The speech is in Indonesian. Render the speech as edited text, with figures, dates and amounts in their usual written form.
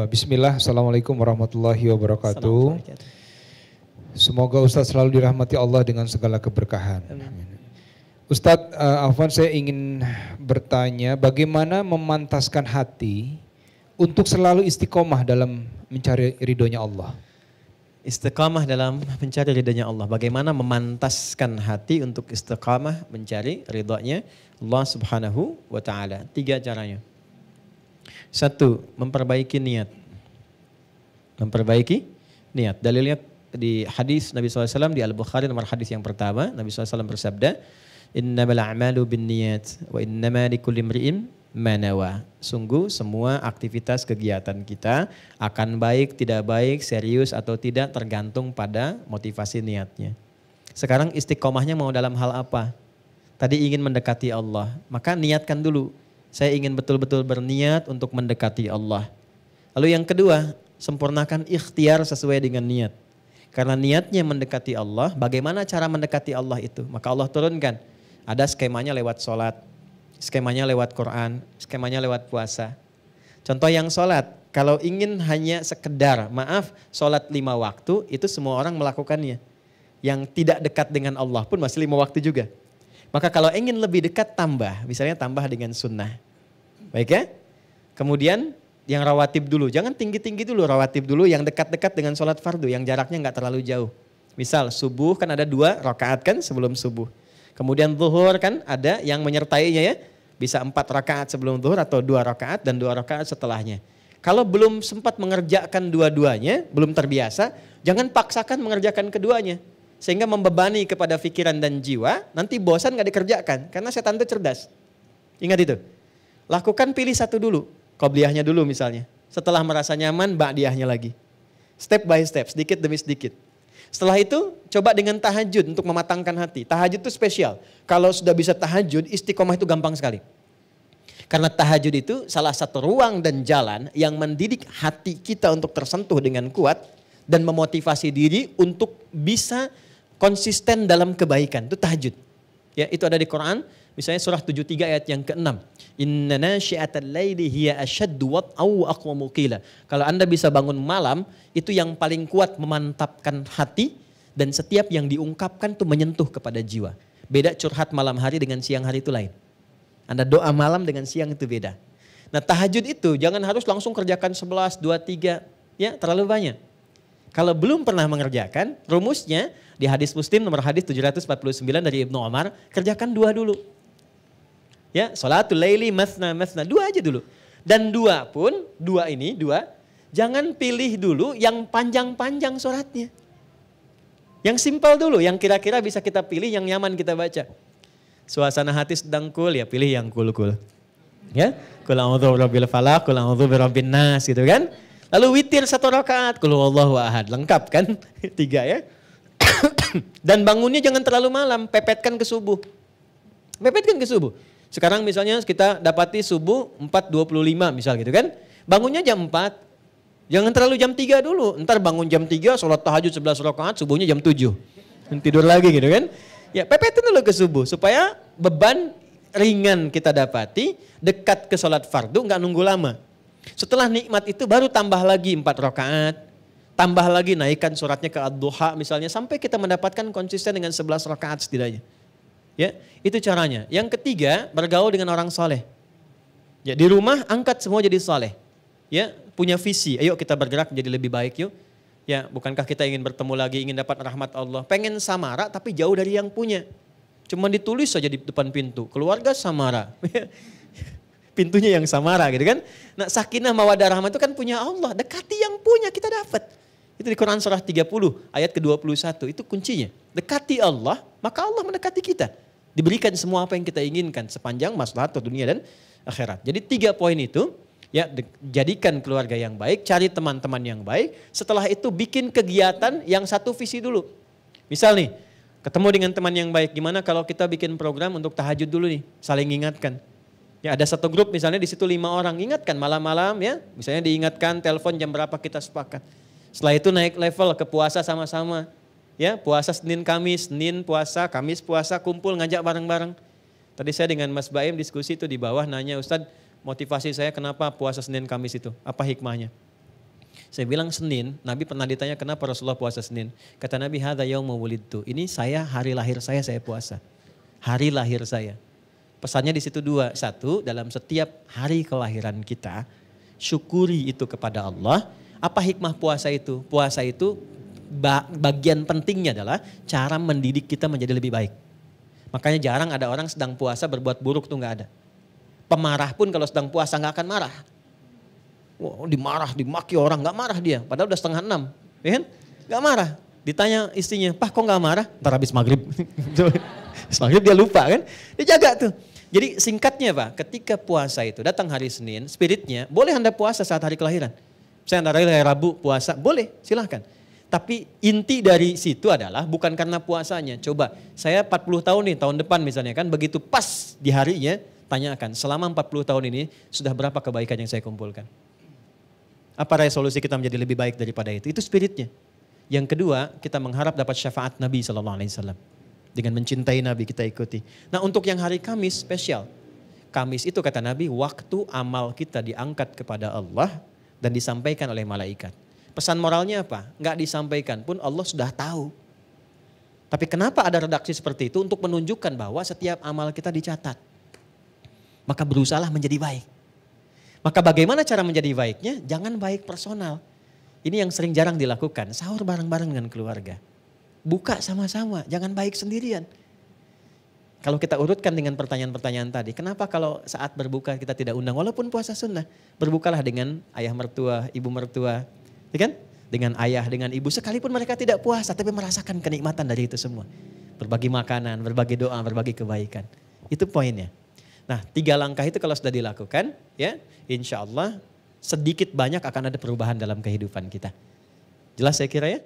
Bismillah, Assalamualaikum warahmatullahi wabarakatuh. Semoga Ustadz selalu dirahmati Allah dengan segala keberkahan. Ustadz, Afwan, saya ingin bertanya bagaimana memantaskan hati untuk selalu istiqomah dalam mencari ridhonya Allah. Istiqamah dalam mencari ridhonya Allah. Bagaimana memantaskan hati untuk istiqamah mencari ridhonya Allah Subhanahu wa taala. 3 caranya. 1, memperbaiki niat. Memperbaiki niat. Dalilnya di hadis Nabi SAW di Al-Bukhari nomor hadis yang pertama, Nabi SAW bersabda, "Innamal a'malu binniyat wa innama likulli imri'in ma nawa." Sungguh semua aktivitas kegiatan kita akan baik, tidak baik, serius atau tidak tergantung pada motivasi niatnya. Sekarang istiqomahnya mau dalam hal apa? Tadi ingin mendekati Allah, maka niatkan dulu. Saya ingin betul-betul berniat untuk mendekati Allah. Lalu yang kedua, sempurnakan ikhtiar sesuai dengan niat. Karena niatnya mendekati Allah, bagaimana cara mendekati Allah itu? Maka Allah turunkan. Ada skemanya lewat sholat, skemanya lewat Quran, skemanya lewat puasa. Contoh yang sholat, kalau ingin hanya sekedar, sholat 5 waktu, itu semua orang melakukannya. Yang tidak dekat dengan Allah pun masih 5 waktu juga. Maka kalau ingin lebih dekat tambah, misalnya tambah dengan sunnah. Baik ya? Kemudian yang rawatib dulu, jangan tinggi-tinggi dulu, rawatib dulu yang dekat-dekat dengan sholat fardu, yang jaraknya nggak terlalu jauh. Misal subuh kan ada 2 rakaat kan sebelum subuh. Kemudian zuhur kan ada yang menyertainya ya, bisa 4 rakaat sebelum zuhur atau 2 rakaat dan 2 rakaat setelahnya. Kalau belum sempat mengerjakan dua-duanya, belum terbiasa, jangan paksakan mengerjakan keduanya. Sehingga membebani kepada pikiran dan jiwa, nanti bosan nggak dikerjakan, karena setan itu cerdas. Ingat itu, lakukan pilih satu dulu. Qobliyahnya dulu misalnya. Setelah merasa nyaman, ba'diyahnya lagi. Step by step, sedikit demi sedikit. Setelah itu, coba dengan tahajud untuk mematangkan hati. Tahajud itu spesial. Kalau sudah bisa tahajud, istiqomah itu gampang sekali. Karena tahajud itu salah satu ruang dan jalan yang mendidik hati kita untuk tersentuh dengan kuat dan memotivasi diri untuk bisa konsisten dalam kebaikan. Itu tahajud. Ya, itu ada di Quran. Misalnya surah 73 ayat yang ke-6. Inna nasyi'atal laili hiya asyaddu wat'aw wa aqwamu qila. Kalau Anda bisa bangun malam, itu yang paling kuat memantapkan hati dan setiap yang diungkapkan itu menyentuh kepada jiwa. Beda curhat malam hari dengan siang hari itu lain. Anda doa malam dengan siang itu beda. Nah, tahajud itu jangan harus langsung kerjakan 11, 2, 3, ya terlalu banyak. Kalau belum pernah mengerjakan, rumusnya di hadis Muslim nomor hadis 749 dari Ibnu Umar, kerjakan 2 dulu. Ya, sholatul laili masna, 2 aja dulu. Dan 2 pun, 2 jangan pilih dulu yang panjang-panjang sholatnya. Yang simpel dulu, yang kira-kira bisa kita pilih, yang nyaman kita baca. Suasana hati sedang cool, ya pilih yang cool-cool. Ya, qul a'udzu birabbil falaq, qul a'udzu birabbin nas gitu kan. Lalu witir 1 rakaat, qul huwallahu ahad, lengkap kan? 3 ya. Dan bangunnya jangan terlalu malam, pepetkan ke subuh. Pepetkan ke subuh. Sekarang misalnya kita dapati subuh 4.25 misal gitu kan. Bangunnya jam 4. Jangan terlalu jam 3 dulu. Ntar bangun jam 3, sholat tahajud 11 rakaat, subuhnya jam 7. Tidur lagi gitu kan. Ya pepetin dulu ke subuh supaya beban ringan kita dapati, dekat ke sholat fardu, nggak nunggu lama. Setelah nikmat itu baru tambah lagi 4 rakaat. Tambah lagi naikkan suratnya ke ad-duha misalnya. Sampai kita mendapatkan konsisten dengan 11 rakaat setidaknya. Ya, itu caranya. Yang ketiga, bergaul dengan orang soleh. Ya, di rumah angkat semua jadi soleh. Ya, punya visi. Ayo kita bergerak menjadi lebih baik yuk. Ya, bukankah kita ingin bertemu lagi, ingin dapat rahmat Allah. Pengen samara tapi jauh dari yang punya. Cuma ditulis saja di depan pintu. Keluarga samara. Pintunya yang samara gitu kan. Nah, sakinah mawaddah rahmat itu kan punya Allah. Dekati yang punya kita dapat. Itu di Quran surah 30 ayat ke-21. Itu kuncinya. Dekati Allah, maka Allah mendekati kita. Diberikan semua apa yang kita inginkan sepanjang maslahat dunia dan akhirat. Jadi 3 poin itu, ya jadikan keluarga yang baik, cari teman-teman yang baik. Setelah itu bikin kegiatan yang satu visi dulu. Misal nih, ketemu dengan teman yang baik, gimana kalau kita bikin program untuk tahajud dulu nih, saling ingatkan. Ya ada satu grup misalnya di situ 5 orang, ingatkan malam-malam ya, misalnya diingatkan telepon jam berapa kita sepakat. Setelah itu naik level ke puasa sama-sama. Ya, puasa Senin Kamis, Senin puasa, Kamis puasa, kumpul ngajak bareng-bareng. Tadi saya dengan Mas Baim diskusi itu di bawah nanya, Ustadz motivasi saya kenapa puasa Senin Kamis itu? Apa hikmahnya? Saya bilang Senin, Nabi pernah ditanya kenapa Rasulullah puasa Senin. Kata Nabi, hadza yaumu wulidtu. Ini hari lahir saya puasa. Hari lahir saya. Pesannya di situ dua. Satu, dalam setiap hari kelahiran kita, syukuri itu kepada Allah. Apa hikmah puasa itu? Puasa itu bagian pentingnya adalah cara mendidik kita menjadi lebih baik. Makanya jarang ada orang sedang puasa berbuat buruk tuh gak ada. Pemarah pun kalau sedang puasa gak akan marah. Wah, dimaki orang, gak marah dia. Padahal udah 5:30, ya kan? Gak marah. Ditanya istrinya, Pak kok gak marah? Ntar habis maghrib. Habis maghrib dia lupa kan? Dia jaga tuh. Jadi singkatnya Pak, ketika puasa itu datang hari Senin, spiritnya boleh Anda puasa saat hari kelahiran. Misalnya Anda hari Rabu puasa, boleh silahkan. Tapi inti dari situ adalah bukan karena puasanya. Coba saya 40 tahun nih, tahun depan misalnya kan, begitu pas di harinya, tanyakan selama 40 tahun ini sudah berapa kebaikan yang saya kumpulkan. Apa resolusi kita menjadi lebih baik daripada itu? Itu spiritnya. Yang kedua, kita mengharap dapat syafaat Nabi SAW. Dengan mencintai Nabi kita ikuti. Nah untuk yang hari Kamis spesial. Kamis itu kata Nabi, waktu amal kita diangkat kepada Allah dan disampaikan oleh malaikat. Pesan moralnya apa? Enggak disampaikan pun Allah sudah tahu. Tapi kenapa ada redaksi seperti itu? Untuk menunjukkan bahwa setiap amal kita dicatat. Maka berusahalah menjadi baik. Maka bagaimana cara menjadi baiknya? Jangan baik personal. Ini yang sering jarang dilakukan. Sahur bareng-bareng dengan keluarga. Buka sama-sama, jangan baik sendirian. Kalau kita urutkan dengan pertanyaan-pertanyaan tadi, kenapa kalau saat berbuka kita tidak undang? Walaupun puasa sunnah, berbukalah dengan ayah mertua, ibu mertua. Ya kan? Dengan ayah, dengan ibu, sekalipun mereka tidak puasa, tapi merasakan kenikmatan dari itu semua. Berbagi makanan, berbagi doa, berbagi kebaikan. Itu poinnya. Nah 3 langkah itu kalau sudah dilakukan, ya insya Allah sedikit banyak akan ada perubahan dalam kehidupan kita. Jelas saya kira ya?